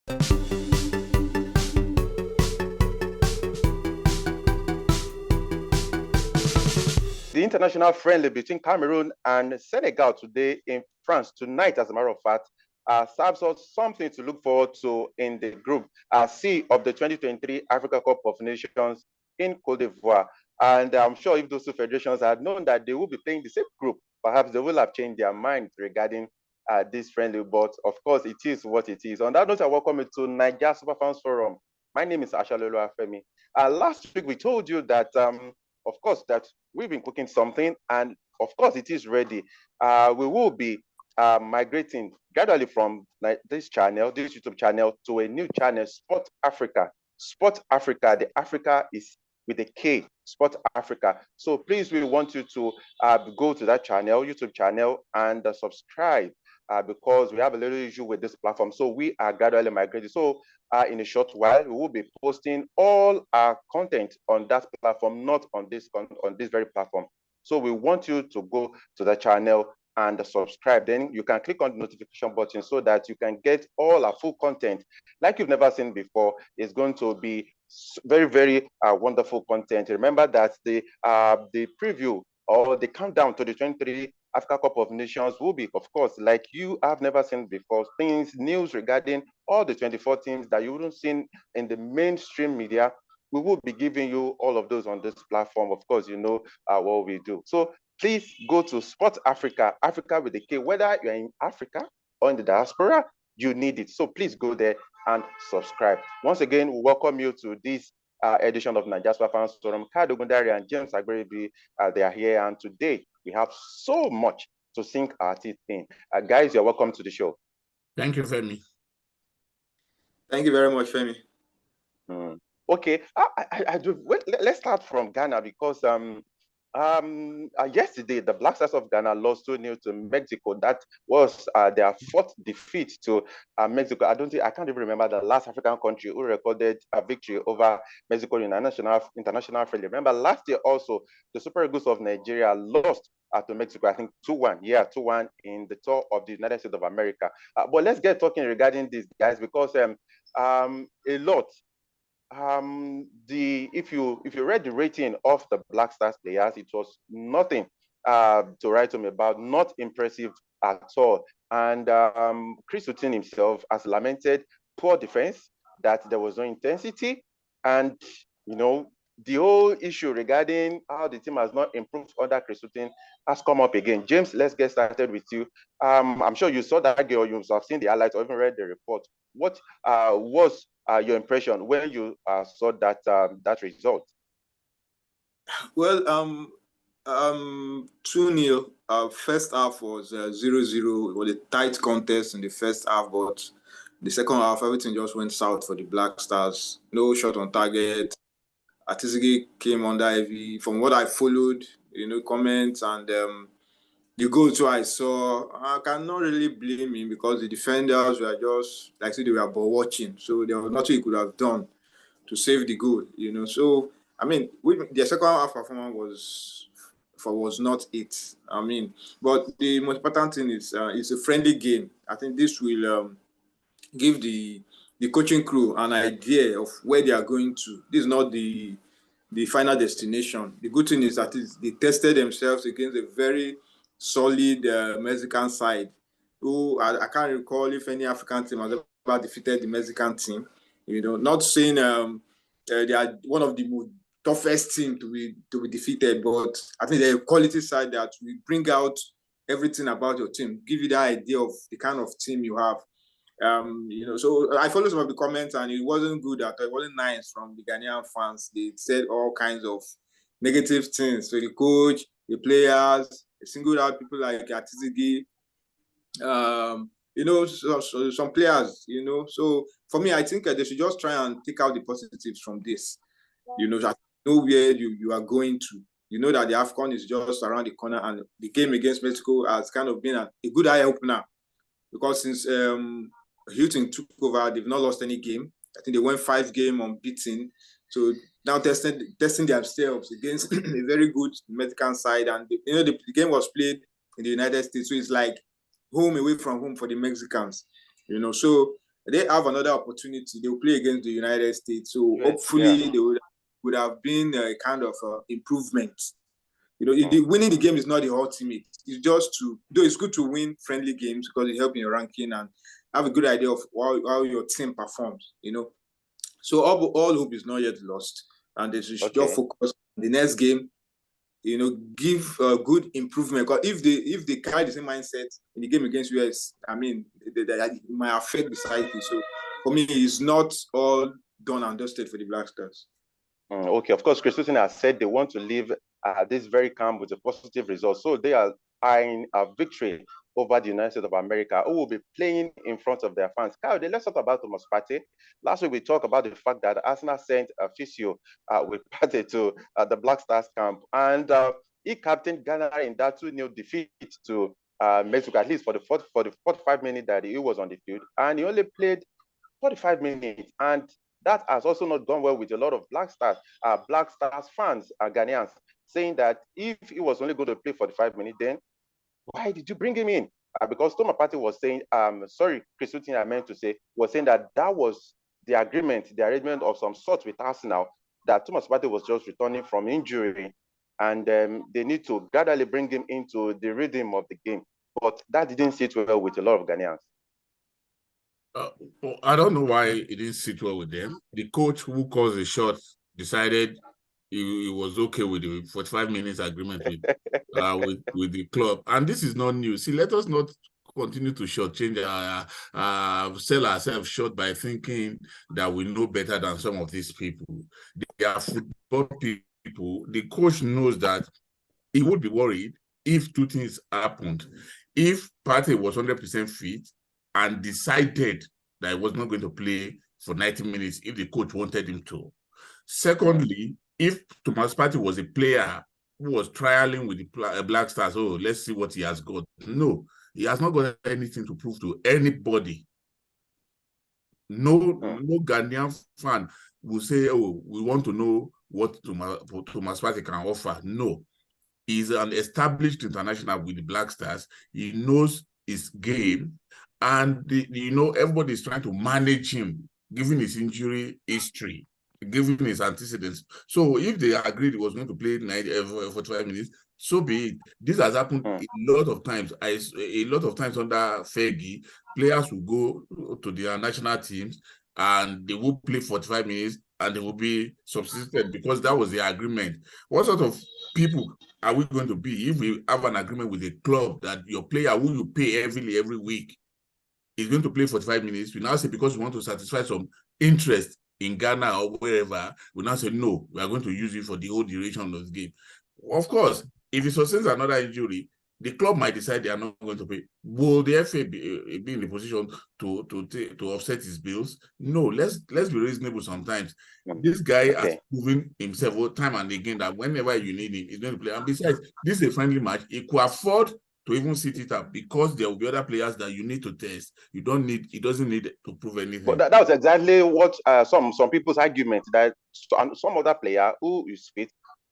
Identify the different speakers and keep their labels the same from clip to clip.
Speaker 1: The international friendly between Cameroon and Senegal today in France, tonight, as a matter of fact, serves us something to look forward to in the group C of the 2023 Africa Cup of Nations in Côte d'Ivoire. And I'm sure if those two federations had known that they will be playing the same group, perhaps they will have changed their minds regarding this friendly. But of course, it is what it is. On that note, I welcome you to Nigeria Superfans Forum. My name is Ashalolo Afemi. Last week, we told you that of course, that we've been cooking something, and of course, it is ready. We will be migrating gradually from this channel, this YouTube channel, to a new channel, Sport Africa. Sport Africa, the Africa is with a K, Sport Africa. So please, we want you to go to that channel, YouTube channel, and subscribe. Because we have a little issue with this platform. So we are gradually migrating. So in a short while, we will be posting all our content on that platform, not on this very platform. So we want you to go to the channel and subscribe. Then you can click on the notification button so that you can get all our full content like you've never seen before. It's going to be very, very wonderful content. Remember that the preview or the countdown to the 23 Africa Cup of Nations will be, of course, like you have never seen before. Things, news regarding all the 24 teams that you wouldn't see in the mainstream media. We will be giving you all of those on this platform. Of course, you know what we do. So please go to Sport Africa, Africa with a K. Whether you're in Africa or in the diaspora, you need it. So please go there and subscribe. Once again, we welcome you to this edition of Nigeria Superfans Forum. Kado Gundari and James Agberebi, they are here, and today we have so much to sink our teeth in. Guys, you're welcome to the show.
Speaker 2: Thank you, Femi.
Speaker 3: Thank you very much, Femi.
Speaker 1: Okay, I do. Wait, let's start from Ghana because yesterday the Black Stars of Ghana lost 2-0 to Mexico. That was their fourth defeat to Mexico. I can't even remember the last African country who recorded a victory over Mexico in international friendly. Remember last year also the Super Eagles of Nigeria lost to Mexico, I think 2-1. Yeah, 2-1 in the tour of the United States of America. But let's get talking regarding these guys because a lot. If you read the rating of the Black Stars players, it was nothing to write home about, not impressive at all. And Chris Hughton himself has lamented poor defense, that there was no intensity, and you know the whole issue regarding how the team has not improved under Chris Hughton has come up again. James, let's get started with you. I'm sure you saw that game, you have seen the highlights or even read the report. What was your impression when you saw that result?
Speaker 3: Well, 2-0. First half was 0-0. It was a tight contest in the first half, but the second half, everything just went south for the Black Stars. No shot on target. Atizigi came under heavy. From what I followed, comments and the goal too I saw, I cannot really blame him because the defenders were just like they were ball watching. So there was nothing he could have done to save the goal, So I mean, the second half performance was not it. I mean, but the most important thing is it's a friendly game. I think this will give the coaching crew an idea of where they are going to. This is not the final destination. The good thing is that they tested themselves against a very solid Mexican side, who I can't recall if any African team has ever defeated the Mexican team. Not saying they are one of the most toughest teams to be defeated, but I think they're a quality side that will bring out everything about your team, give you the idea of the kind of team you have. So I followed some of the comments and it wasn't good at all. It wasn't nice from the Ghanaian fans. They said all kinds of negative things. So the coach, the players, they singled out people like Atizigi, some players, So for me, I think they should just try and take out the positives from this. That know where you are going to. You know that the AFCON is just around the corner, and the game against Mexico has kind of been a good eye-opener because since Hilton took over, they've not lost any game. I think they went 5 games unbeaten. So now testing themselves against a very good Mexican side. And, the game was played in the United States. So it's like home away from home for the Mexicans. So they have another opportunity. They will play against the United States. So
Speaker 1: Yes,
Speaker 3: hopefully
Speaker 1: yeah.
Speaker 3: they would have been a kind of improvement. Winning the game is not the ultimate. It's just though it's good to win friendly games because it helps in your ranking and have a good idea of how your team performs, So all hope is not yet lost. And they should just focus on the next game, give a good improvement. Because if they carry the same mindset in the game against US, I mean, it might affect the psyche. So for me, it's not all done and dusted for the Black Stars.
Speaker 1: Okay, of course, Christensen has said they want to leave this very camp with a positive result. So they are eyeing a victory over the United States of America, who will be playing in front of their fans. Kyle, let's talk about Thomas Partey. Last week, we talked about the fact that Arsenal sent a physio with Partey to the Black Stars camp. And he captained Ghana in that 2-0 defeat to Mexico, at least for the 45 minutes that he was on the field. And he only played 45 minutes. And that has also not gone well with a lot of Black Stars fans, Ghanaians, saying that if he was only going to play 45 minutes, then why did you bring him in? Because Thomas Partey was saying, sorry, Chris Hughton, I meant to say, was saying that was the arrangement of some sort with Arsenal, that Thomas Partey was just returning from injury, and they need to gradually bring him into the rhythm of the game. But that didn't sit well with a lot of Ghanaians.
Speaker 2: I don't know why it didn't sit well with them. The coach who calls the shot decided he was okay with the 45 minutes agreement with the club, and this is not new. See, let us not continue to shortchange sell ourselves short by thinking that we know better than some of these people. They are football people. The coach knows that he would be worried if two things happened. If Partey was 100% fit and decided that he was not going to play for 90 minutes if the coach wanted him to. Secondly, if Thomas Partey was a player who was trialing with the Black Stars, let's see what he has got. No, he has not got anything to prove to anybody. No Ghanaian fan will say, we want to know what Thomas Partey can offer. No. He's an established international with the Black Stars. He knows his game. And, everybody's trying to manage him, given his injury history, given his antecedents. So if they agreed he was going to play 45 minutes, so be it. This has happened a lot of times. A lot of times under Fergie, players will go to their national teams and they will play 45 minutes and they will be substituted because that was the agreement. What sort of people are we going to be if we have an agreement with a club that your player who you pay heavily every week is going to play 45 minutes? We now say because we want to satisfy some interest in Ghana or wherever, we now say no, we are going to use it for the whole duration of the game. Of course, if he sustains another injury, the club might decide they are not going to pay. Will the FA be in the position to offset his bills? No, let's be reasonable sometimes. This guy has proven himself time and again that whenever you need him, he's going to play. And besides, this is a friendly match. He could afford to even sit it up because there will be other players that you need to test. He doesn't need to prove anything.
Speaker 1: But that was exactly what some people's argument, that some other player who is fit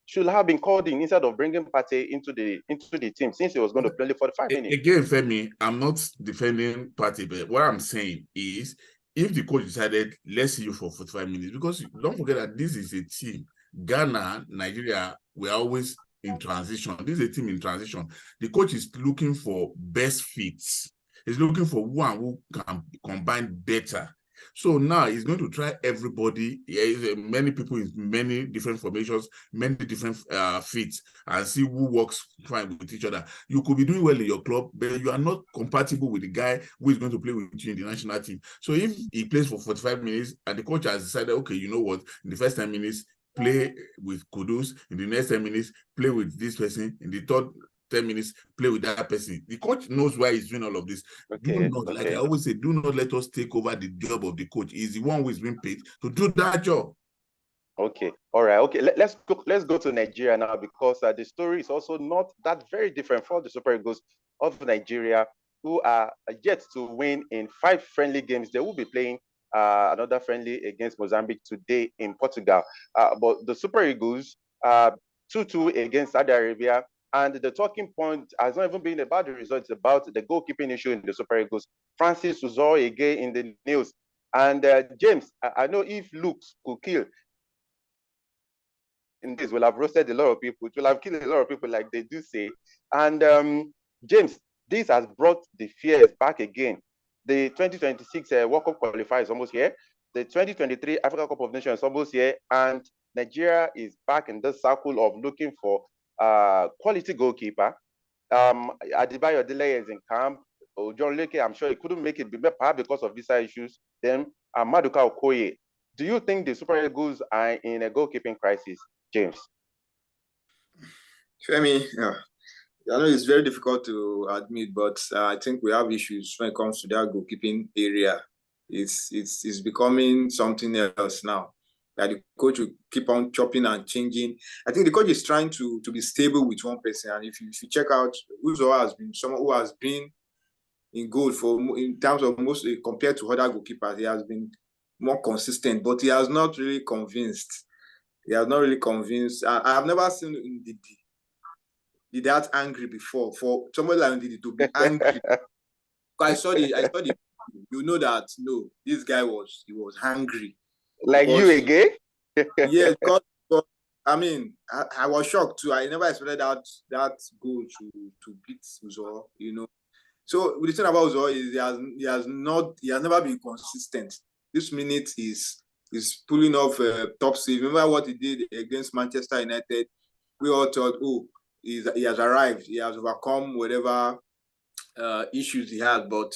Speaker 1: should have been called in instead of bringing Partey into the team, since he was going to play 45 minutes.
Speaker 2: Again, Femi, I'm not defending Partey, but what I'm saying is, if the coach decided, let's see you for 45 minutes, because don't forget that this is a team. Ghana, Nigeria, we're always in transition. This is a team in transition. The coach is looking for best fits. He's looking for one who can combine better. So now he's going to try everybody, many people in many different formations, many different fits, and see who works fine with each other. You could be doing well in your club, but you are not compatible with the guy who is going to play with you in the national team. So if he plays for 45 minutes and the coach has decided, okay, you know what, in the first 10 minutes, play with Kudus, in the next 10 minutes, play with this person, in the third 10 minutes, play with that person. The coach knows why he's doing all of this. Like I always say, do not let us take over the job of the coach. He's the one who is being paid to do that job.
Speaker 1: Okay, all right. Okay, let's go to Nigeria now, because the story is also not that very different for the Super Eagles of Nigeria, who are yet to win in 5 friendly games. They will be playing another friendly against Mozambique today in Portugal. But the Super Eagles, 2-2 against Saudi Arabia, And the talking point has not even been about the results, it's about the goalkeeping issue in the Super Eagles. Francis Uzo again in the news. And James, I know if looks could kill, in this will have roasted a lot of people, it will have killed a lot of people, like they do say. And James, this has brought the fears back again. The 2026 World Cup qualifier is almost here. The 2023 Africa Cup of Nations is almost here. And Nigeria is back in the circle of looking for quality goalkeeper. Adebayo Adeleye is in camp. John Leke, I'm sure he couldn't make it, perhaps because of visa issues. Then Maduka Okoye. Do you think the Super Eagles are in a goalkeeping crisis, James?
Speaker 3: Femi, I know it's very difficult to admit, but I think we have issues when it comes to that goalkeeping area. It's becoming something else now. That the coach will keep on chopping and changing. I think the coach is trying to be stable with one person. And if you check out, Uzo has been someone who has been in goal in terms of most compared to other goalkeepers, he has been more consistent, but he has not really convinced. He has not really convinced. I have never seen Ndidi that angry before. For somebody like Ndidi to be angry, I saw the. You know that no, this guy was angry.
Speaker 1: Like you again?
Speaker 3: Yeah, because I mean, I was shocked too. I never expected that goal to beat Uzo, you know. So the thing about Uzo is he has never been consistent. This minute is pulling off top save. Remember what he did against Manchester United? We all thought, oh, he has arrived. He has overcome whatever issues he had, but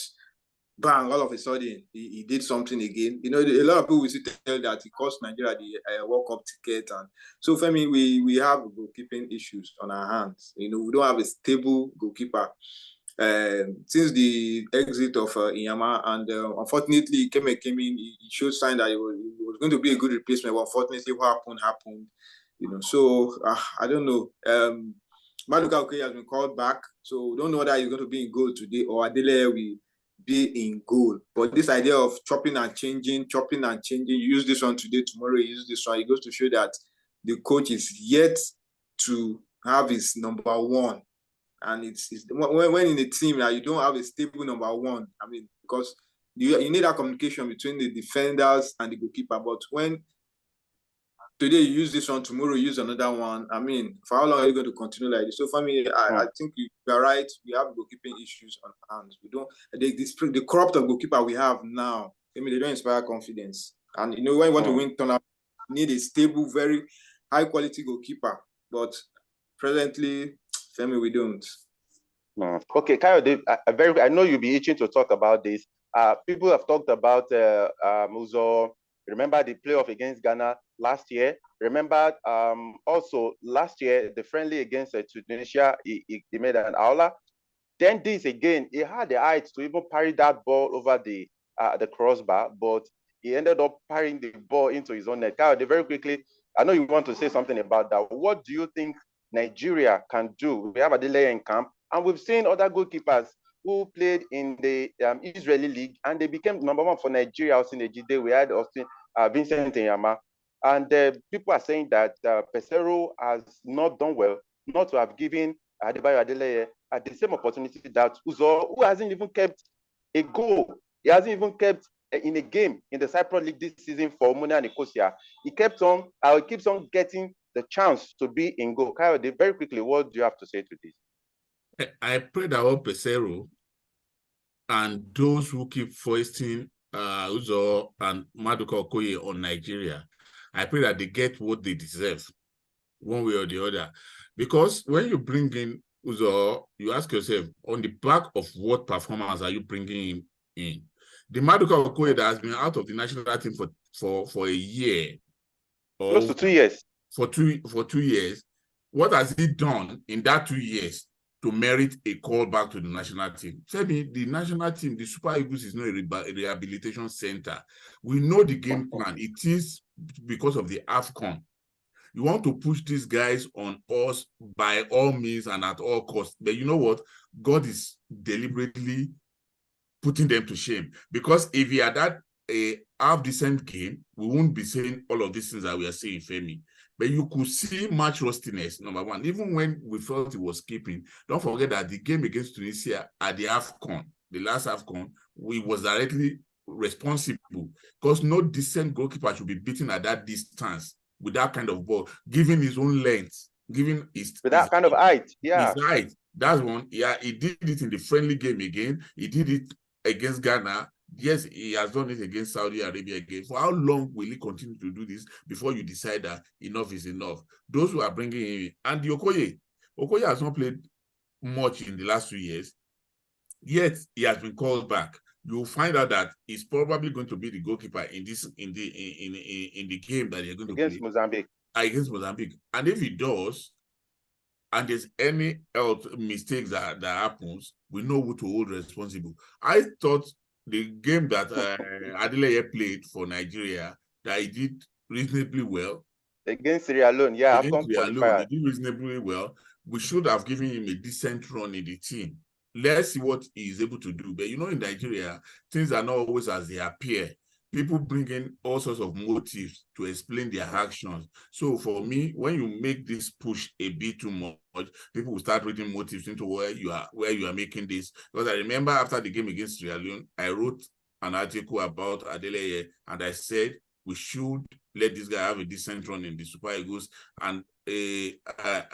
Speaker 3: bang, all of a sudden, he did something again. You know, a lot of people will tell that he cost Nigeria the World Cup ticket. And so, for me, we have goalkeeping issues on our hands. You know, we don't have a stable goalkeeper. Since the exit of Inyama, and unfortunately, Keme came in, he showed sign that he was going to be a good replacement. But unfortunately, what happened. You know, so I don't know. Maduka Okoye has been called back, so we don't know whether he's going to be in goal today or Adeleye will be in goal. But this idea of chopping and changing, you use this one today, tomorrow you use this one, it goes to show that the coach is yet to have his number one. And it's when in a team that you don't have a stable number one, I mean, because you need that communication between the defenders and the goalkeeper. But when today you use this one, tomorrow you use another one, I mean, for how long are you going to continue like this? So for me, I think you are right. We have goalkeeping issues on hands. We don't the corrupt of goalkeeper we have now. I mean, they don't inspire confidence. And you know, when you want to win tournament, you need a stable, very high quality goalkeeper. But presently, Femi, we don't.
Speaker 1: Okay, Kayode, I know you'll be itching to talk about this. People have talked about Uzo. Remember the playoff against Ghana last year? Remember also last year, the friendly against Tunisia, he made an aula. Then this again, he had the height to even parry that ball over the crossbar, but he ended up parrying the ball into his own net. Kayode, very quickly, I know you want to say something about that. What do you think Nigeria can do? We have Adeleye in camp, and we've seen other goalkeepers who played in the Israeli league, and they became number one for Nigeria. Austin Ejide, we had Austin Vincent Enyama, and people are saying that Pesero has not done well, not to have given Adebayo Adeleye the same opportunity that Uzo, who hasn't even kept a goal. He hasn't even kept in a game in the Cyprus League this season for Omona and Nicosia. He keeps on getting the chance to be in goal. Kayode, very quickly, what do you have to say to this?
Speaker 2: I pray that all Pesero and those who keep foisting Uzo and Maduka Okoye on Nigeria, I pray that they get what they deserve, one way or the other. Because when you bring in Uzo, you ask yourself, on the back of what performance are you bringing him in? The Maduka Okoye that has been out of the national team for a year, or
Speaker 1: close to 2 years,
Speaker 2: for 2 years, what has he done in that 2 years to merit a call back to the national team? Tell me, the national team, the Super Eagles is not a rehabilitation center. We know the game plan. It is because of the AFCON. You want to push these guys on us by all means and at all costs. But you know what? God is deliberately putting them to shame. Because if he had that a half-decent game, we won't be saying all of these things that we are saying, Femi. But you could see match rustiness, number one. Even when we felt he was keeping, don't forget that the game against Tunisia at the AFCON, the last AFCON, we was directly responsible, because no decent goalkeeper should be beaten at that distance with that kind of ball, given his own length, given his
Speaker 1: kind of height. Yeah.
Speaker 2: His height. That's one. Yeah, he did it in the friendly game again. He did it against Ghana. Yes, he has done it against Saudi Arabia again. For how long will he continue to do this before you decide that enough is enough? Those who are bringing him in, and Okoye has not played much in the last 2 years, yet he has been called back. You'll find out that he's probably going to be the goalkeeper in the game that they're going to
Speaker 1: against
Speaker 2: play
Speaker 1: Mozambique.
Speaker 2: Against Mozambique. And if he does, and there's any else mistakes that happens, we know who to hold responsible. I thought the game that Adeleye played for Nigeria, that he did reasonably well.
Speaker 1: Against Sierra Leone, yeah.
Speaker 2: Against Sierra Leone, he did reasonably well. We should have given him a decent run in the team. Let's see what he's able to do. But you know, in Nigeria, things are not always as they appear. People bring in all sorts of motives to explain their actions. So for me, when you make this push a bit too much, people will start reading motives into where you are making this. Because I remember after the game against Sierra Leone, I wrote an article about Adeleye, and I said we should let this guy have a decent run in the Super Eagles. And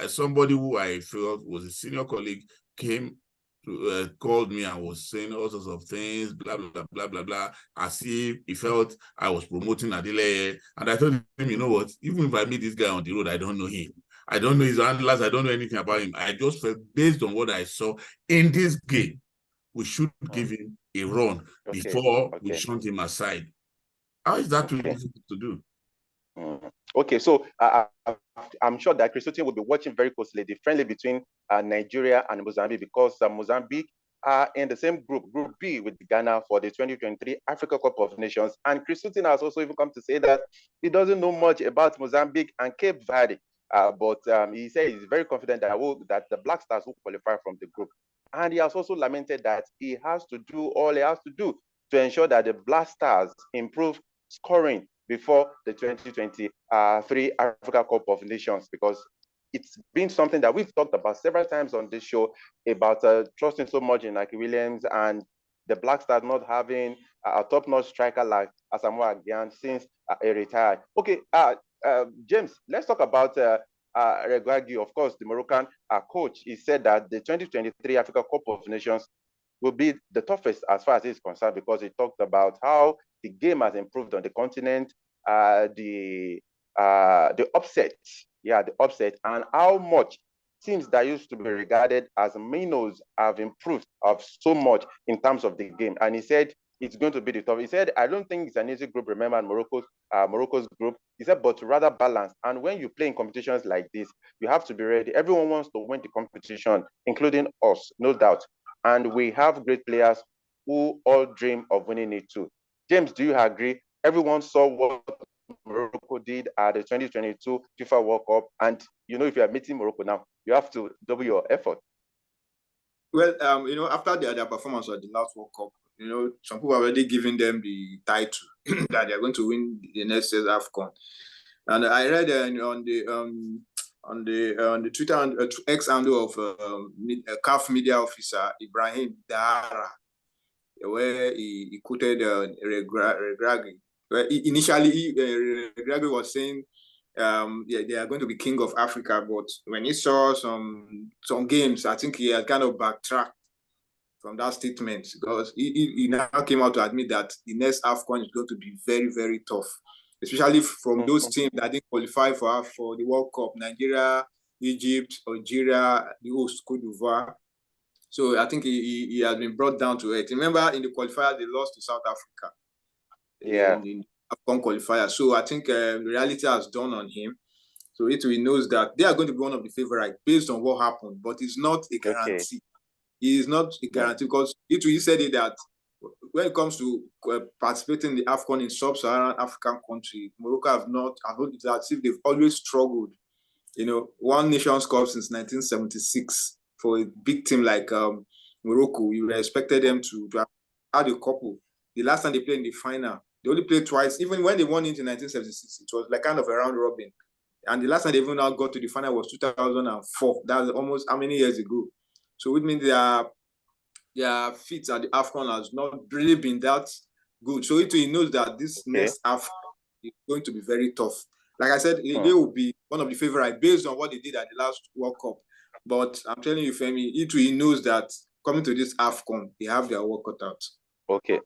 Speaker 2: somebody who I felt was a senior colleague called me and was saying all sorts of things, blah, blah, blah, blah, blah, as if he felt I was promoting Adeleye. And I told him, you know what, even if I meet this guy on the road, I don't know him. I don't know his handlers. I don't know anything about him. I just felt, based on what I saw in this game, we should give him a run before we shunt him aside. How is that too difficult to do?
Speaker 1: Okay, so I'm sure that Christophe will be watching very closely the friendly between Nigeria and Mozambique, because Mozambique are in the same group B, with Ghana for the 2023 Africa Cup of Nations. And Christophe has also even come to say that he doesn't know much about Mozambique and Cape Verde, but he said he's very confident that the Black Stars will qualify from the group. And he has also lamented that he has to do all he has to do to ensure that the Black Stars improve scoring before the 2023 Africa Cup of Nations, because it's been something that we've talked about several times on this show about trusting so much in Nike Williams and the Black Stars not having a top-notch striker like Asamoah Gyan since he retired. Okay, James, let's talk about Regragui. Of course, the Moroccan coach. He said that the 2023 Africa Cup of Nations will be the toughest as far as he's concerned, because he talked about how the game has improved on the continent, the upset, and how much teams that used to be regarded as minnows have improved so much in terms of the game. And he said it's going to be the tough. He said, I don't think it's an easy group. Remember, Morocco's group. He said, but rather balanced. And when you play in competitions like this, you have to be ready. Everyone wants to win the competition, including us, no doubt. And we have great players who all dream of winning it too. James, do you agree? Everyone saw what Morocco did at the 2022 FIFA World Cup. And, you know, if you are meeting Morocco now, you have to double your effort.
Speaker 3: Well, after their performance at the last World Cup, some people are already giving them the title that they're going to win the next year's AFCON. And I read on the Twitter and X handle of CAF media officer Ibrahim Dahara, where he quoted Regragui. Initially, Regragui was saying they are going to be king of Africa, but when he saw some games, I think he had kind of backtracked from that statement, because he now came out to admit that the next AFCON is going to be very, very tough, especially from those teams that didn't qualify for the World Cup: Nigeria, Egypt, Algeria, the host Côte d'Ivoire. So I think he has been brought down to earth. Remember, in the qualifier, they lost to South Africa.
Speaker 1: Yeah.
Speaker 3: In AFCON qualifier. So I think reality has dawned on him. So he knows that they are going to be one of the favorites based on what happened, but it's not a guarantee. Okay. It is not a guarantee, because he said it that when it comes to participating in the AFCON in sub-Saharan African country, Morocco have not as if they've always struggled. One Nations Cup since 1976 for a big team like Morocco. You expected them to have had a couple. The last time they played in the final, they only played twice. Even when they won it in 1976, it was like kind of a round robin. And the last time they even now got to the final was 2004. That's almost how many years ago? So which means their feats at the AFCON has not really been that good. So he knows that this next AFCON is going to be very tough. Like I said, they will be one of the favorites based on what they did at the last World Cup. But I'm telling you, Femi, he knows that coming to this AFCON, they have their work cut out.
Speaker 1: Okay.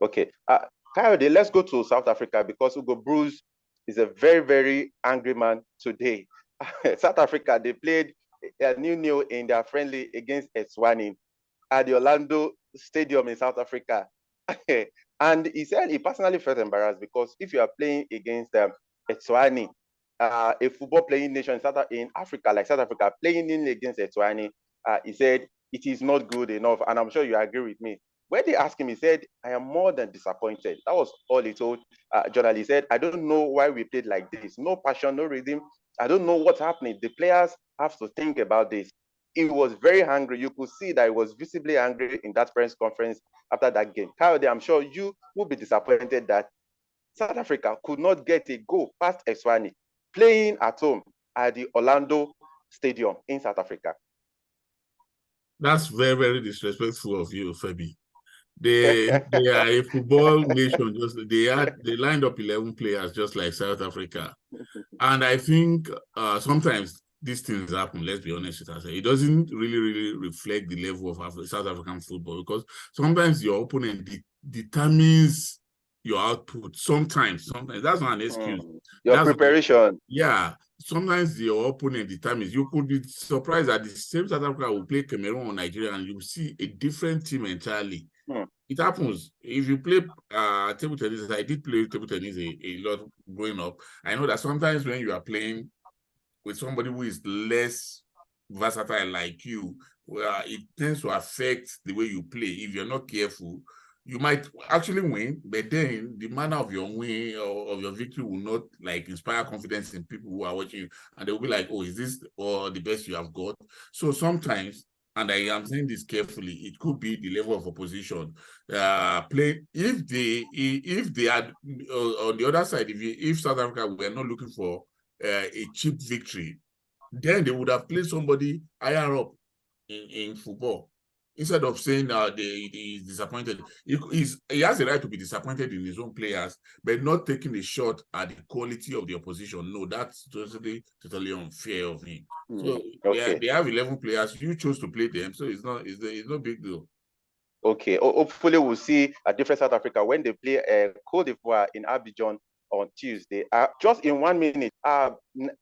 Speaker 1: Coyote, let's go to South Africa because Hugo Bruce is a very, very angry man today. South Africa, they played a 0-0 in their friendly against Eswatini at the Orlando Stadium in South Africa. And he said he personally felt embarrassed because if you are playing against Eswatini, a football playing nation in Africa, like South Africa, playing in against Eswatini, he said it is not good enough. And I'm sure you agree with me. When they asked him, he said, I am more than disappointed. That was all he told journalists. He said, I don't know why we played like this. No passion, no rhythm. I don't know what's happening. The players have to think about this. He was very angry. You could see that he was visibly angry in that press conference after that game. Coyote, I'm sure you will be disappointed that South Africa could not get a goal past Eswatini, playing at home at the Orlando Stadium in South Africa.
Speaker 2: That's very, very disrespectful of you, Femi. They are a football nation. They lined up 11 players just like South Africa, and I think sometimes these things happen. Let's be honest with ourselves. It doesn't really reflect the level of South African football because sometimes your opponent determines your output. Sometimes that's not an excuse.
Speaker 1: Your preparation.
Speaker 2: Yeah. Sometimes your opponent determines. You could be surprised that the same South Africa will play Cameroon or Nigeria and you see a different team entirely. It happens. If you play table tennis, I did play table tennis a lot growing up. I know that sometimes when you are playing with somebody who is less versatile like you, it tends to affect the way you play. If you're not careful, you might actually win, but then the manner of your win or of your victory will not like inspire confidence in people who are watching you, and they will be like, "Oh, is this or the best you have got?" So sometimes, and I am saying this carefully, it could be the level of opposition. Play if they had on the other side, if South Africa were not looking for a cheap victory, then they would have played somebody higher up in football. Instead of saying he's disappointed, he has the right to be disappointed in his own players, but not taking a shot at the quality of the opposition. No, that's totally unfair of him. So they have 11 players. You chose to play them, so it's no big deal.
Speaker 1: Okay. Hopefully, we'll see a different South Africa when they play Côte d'Ivoire in Abidjan on Tuesday. Just in 1 minute,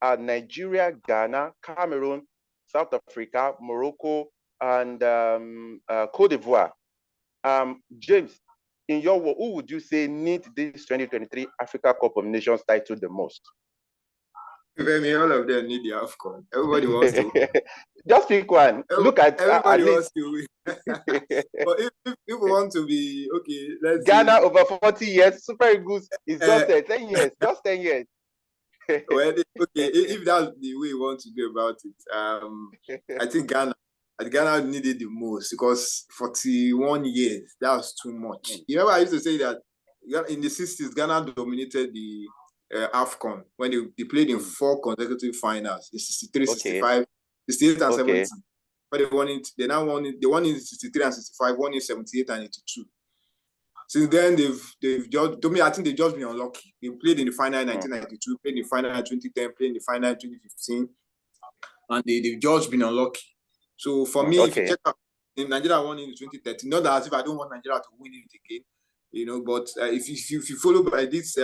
Speaker 1: Nigeria, Ghana, Cameroon, South Africa, Morocco, and Côte d'Ivoire. James, in your word, who would you say need this 2023 Africa Cup of Nations title the most?
Speaker 3: All of them need the AFCON. Everybody wants to win.
Speaker 1: Just pick one. Look at
Speaker 3: everybody wants to win. But if people want to be okay, let's
Speaker 1: Ghana
Speaker 3: see.
Speaker 1: over 40 years, Super Eagles is just 10 years, just 10 years.
Speaker 3: Well, okay, if that's the way you want to go about it, I think Ghana needed the most because 41 years, that was too much. You remember I used to say that in the 60s, Ghana dominated the AFCON when they played in 4 consecutive finals, in 63, 65, 68 and 70. But they won it. They won in 63 and 65, won in 78 and 82. Since then, they've just, to me, I think they've just been unlucky. They played in the final in 1992, played in the final in 2010, played in the final in 2015, and they've just been unlucky. So for me, if you check out, Nigeria won in 2013, not that as if I don't want Nigeria to win it again, but if you follow by this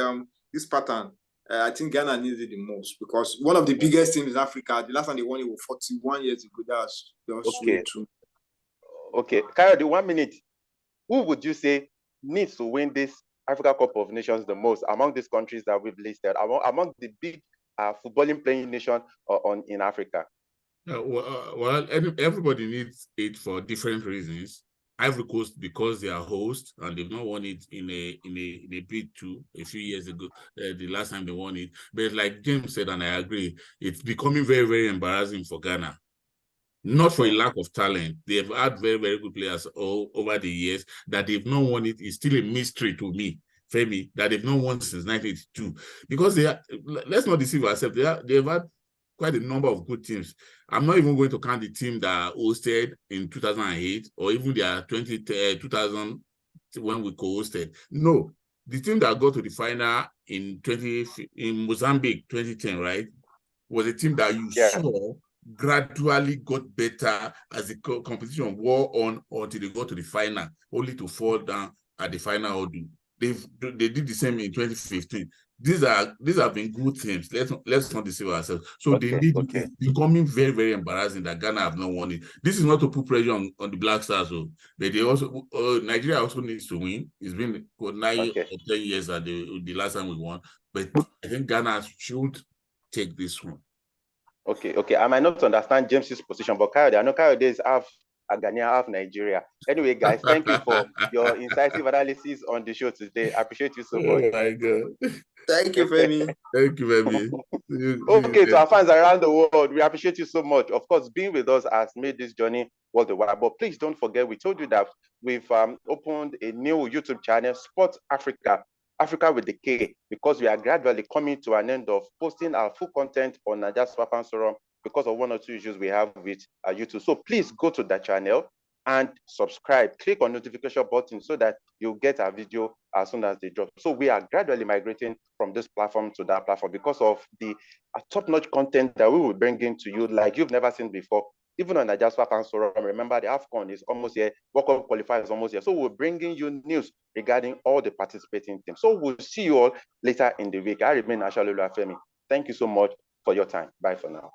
Speaker 3: pattern, I think Ghana needs it the most because one of the biggest teams in Africa, the last time they won it was 41 years ago. That's way too.
Speaker 1: Okay, Kyle, the 1 minute, who would you say needs to win this Africa Cup of Nations the most among these countries that we've listed, among the big footballing playing nations in Africa?
Speaker 2: Well, everybody needs it for different reasons. Ivory Coast because they are host and they've not won it in a bid to a few years ago, the last time they won it. But like James said, and I agree, it's becoming very, very embarrassing for Ghana. Not for a lack of talent. They've had very, very good players over the years. That they've not won it is still a mystery to me, Femi, that they've not won since 1982. Because let's not deceive ourselves, they've had quite a number of good teams. I'm not even going to count the team that hosted in 2008 or even their 2000 when we co-hosted. No, the team that got to the final in Mozambique 2010, right, was a team that you saw gradually got better as the competition wore on until they got to the final, only to fall down at the final order. They did the same in 2015. These have been good teams. Let's not deceive ourselves. So it's becoming very, very embarrassing that Ghana have not won it. This is not to put pressure on the Black Stars, but they also Nigeria also needs to win. It's been 9 or 10 years at the last time we won, but I think Ghana should take this one.
Speaker 1: Okay. I might not understand James's position, but Kayode, I know Kayode is half Ghanaian, half Nigeria. Anyway, guys, thank you for your incisive analysis on the show today. I appreciate you so much.
Speaker 2: Oh my God.
Speaker 3: Thank you, Femi.
Speaker 2: Thank you, Femi.
Speaker 1: Okay, to our fans around the world, we appreciate you so much. Of course, being with us has made this journey worth the while. But please don't forget, we told you that we've opened a new YouTube channel, Sports Africa with the K, because we are gradually coming to an end of posting our full content on Naija Swap Forum because of one or two issues we have with YouTube. So please go to that channel and subscribe. Click on notification button so that you'll get our video as soon as they drop. So we are gradually migrating from this platform to that platform because of the top-notch content that we will bring into you like you've never seen before. Even on Naija Swap Forum, remember the AFCON is almost here, World Cup qualifier is almost here. So we're bringing you news regarding all the participating teams. So we'll see you all later in the week. I remain Ashalulu Afemi. Thank you so much for your time. Bye for now.